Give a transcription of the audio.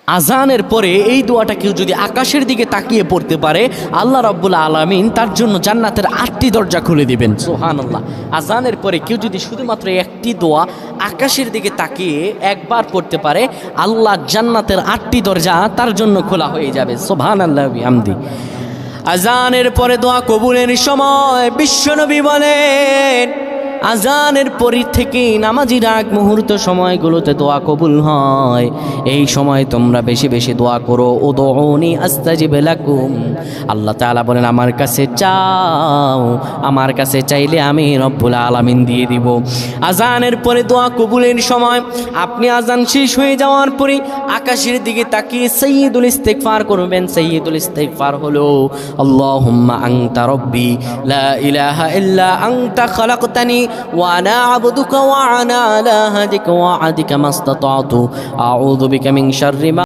আজানের পরে এই দোয়াটা কেউ যদি আকাশের দিকে তাকিয়ে পড়তে পারে, আল্লাহ রাব্বুল আলামিন তার জন্য জান্নাতের 8টি দরজা খুলে দিবেন। সুবহানাল্লাহ। আজানের পরে কেউ যদি শুধুমাত্র একটি দোয়া আকাশের দিকে তাকিয়ে একবার পড়তে পারে, আল্লাহ জান্নাতের 8টি দরজা তার জন্য খোলা হয়ে যাবে। সুবহানাল্লাহ বিহামদি। আজানের পরে দোয়া কবুলের সময় বিশ্বনবী বলেন, আজানের পরে থেকে নামাজির আগ মুহূর্ত সময়গুলোতে দোয়া কবুল হয়। এই সময় তোমরা বেশি বেশি দোয়া করো। উদউনি আস্তাজিব লাকুম। আল্লাহ তাআলা বলেন, আমার কাছে চাও, আমার কাছে চাইলে আমি রব্বুল আলামিন দিয়ে দিব। আজানের পরে দোয়া কবুলের সময় আপনি আজান শেষ হয়ে যাওয়ার পরে আকাশের দিকে তাকিয়ে সাইয়্যিদুল ইস্তিগফার করবেন। সাইয়্যিদুল ইস্তিগফার হলো, আল্লাহুম্মা আনতা রব্বি লা ইলাহা ইল্লা আনতা খালাকতানি وأنا عبدك وأنا على هديك وعدك ما استطعت أعوذ بك من شر ما